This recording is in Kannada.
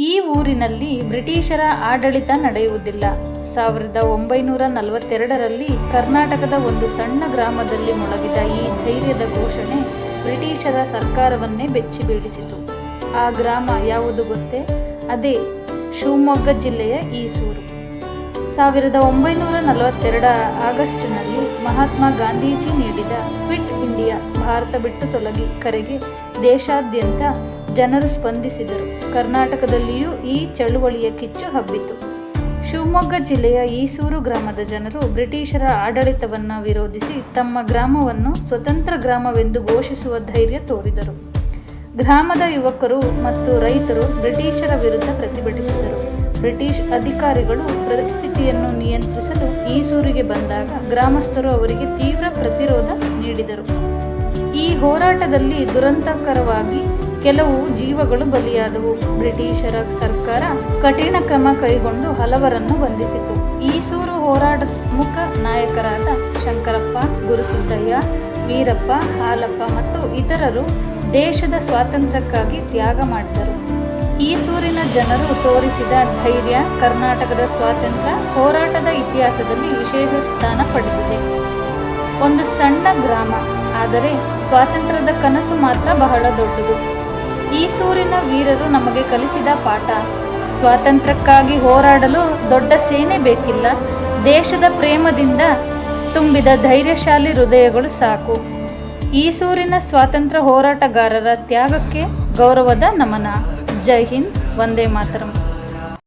ಈ ಊರಿನಲ್ಲಿ ಬ್ರಿಟಿಷರ ಆಡಳಿತ ನಡೆಯುವುದಿಲ್ಲ. 1942ರಲ್ಲಿ ಕರ್ನಾಟಕದ ಒಂದು ಸಣ್ಣ ಗ್ರಾಮದಲ್ಲಿ ಮೊಳಗಿದ ಈ ಧೈರ್ಯದ ಘೋಷಣೆ ಬ್ರಿಟಿಷರ ಸರ್ಕಾರವನ್ನೇ ಬೆಚ್ಚಿ ಬೀಳಿಸಿತು. ಆ ಗ್ರಾಮ ಯಾವುದು ಗೊತ್ತೇ? ಅದೇ ಶಿವಮೊಗ್ಗ ಜಿಲ್ಲೆಯ ಈಸೂರು. 1942 ಆಗಸ್ಟ್ನಲ್ಲಿ ಮಹಾತ್ಮ ಗಾಂಧೀಜಿ ನೀಡಿದ ಕ್ವಿಟ್ ಇಂಡಿಯಾ, ಭಾರತ ಬಿಟ್ಟು ತೊಲಗಿ ಕರೆಗೆ ದೇಶಾದ್ಯಂತ ಜನರು ಸ್ಪಂದಿಸಿದರು. ಕರ್ನಾಟಕದಲ್ಲಿಯೂ ಈ ಚಳುವಳಿಯ ಕಿಚ್ಚು ಹಬ್ಬಿತು. ಶಿವಮೊಗ್ಗ ಜಿಲ್ಲೆಯ ಈಸೂರು ಗ್ರಾಮದ ಜನರು ಬ್ರಿಟಿಷರ ಆಡಳಿತವನ್ನು ವಿರೋಧಿಸಿ ತಮ್ಮ ಗ್ರಾಮವನ್ನು ಸ್ವತಂತ್ರ ಗ್ರಾಮವೆಂದು ಘೋಷಿಸುವ ಧೈರ್ಯ ತೋರಿದರು. ಗ್ರಾಮದ ಯುವಕರು ಮತ್ತು ರೈತರು ಬ್ರಿಟಿಷರ ವಿರುದ್ಧ ಪ್ರತಿಭಟಿಸಿದರು. ಬ್ರಿಟಿಷ್ ಅಧಿಕಾರಿಗಳು ಪರಿಸ್ಥಿತಿಯನ್ನು ನಿಯಂತ್ರಿಸಲು ಈಸೂರಿಗೆ ಬಂದಾಗ ಗ್ರಾಮಸ್ಥರು ಅವರಿಗೆ ತೀವ್ರ ಪ್ರತಿರೋಧ ನೀಡಿದರು. ಈ ಹೋರಾಟದಲ್ಲಿ ದುರಂತಕರವಾಗಿ ಕೆಲವು ಜೀವಗಳು ಬಲಿಯಾದವು. ಬ್ರಿಟಿಷರ ಸರ್ಕಾರ ಕಠಿಣ ಕ್ರಮ ಕೈಗೊಂಡು ಹಲವರನ್ನು ಬಂಧಿಸಿತು. ಈಸೂರು ಹೋರಾಟದ ಪ್ರಮುಖ ನಾಯಕರಾದ ಶಂಕರಪ್ಪ, ಗುರುಸಿದ್ದಯ್ಯ, ವೀರಪ್ಪ, ಹಾಲಪ್ಪ ಮತ್ತು ಇತರರು ದೇಶದ ಸ್ವಾತಂತ್ರ್ಯಕ್ಕಾಗಿ ತ್ಯಾಗ ಮಾಡಿದರು. ಈಸೂರಿನ ಜನರು ತೋರಿಸಿದ ಧೈರ್ಯ ಕರ್ನಾಟಕದ ಸ್ವಾತಂತ್ರ್ಯ ಹೋರಾಟದ ಇತಿಹಾಸದಲ್ಲಿ ವಿಶೇಷ ಸ್ಥಾನ ಪಡೆದಿದೆ. ಒಂದು ಸಣ್ಣ ಗ್ರಾಮ, ಆದರೆ ಸ್ವಾತಂತ್ರ್ಯದ ಕನಸು ಮಾತ್ರ ಬಹಳ ದೊಡ್ಡದು. ಈಸೂರಿನ ವೀರರು ನಮಗೆ ಕಲಿಸಿದ ಪಾಠ: ಸ್ವಾತಂತ್ರ್ಯಕ್ಕಾಗಿ ಹೋರಾಡಲು ದೊಡ್ಡ ಸೇನೆ ಬೇಕಿಲ್ಲ, ದೇಶದ ಪ್ರೇಮದಿಂದ ತುಂಬಿದ ಧೈರ್ಯಶಾಲಿ ಹೃದಯಗಳು ಸಾಕು. ಈಸೂರಿನ ಸ್ವಾತಂತ್ರ್ಯ ಹೋರಾಟಗಾರರ ತ್ಯಾಗಕ್ಕೆ ಗೌರವದ ನಮನ. ಜೈ ಹಿಂದ್, ವಂದೇ ಮಾತರಂ.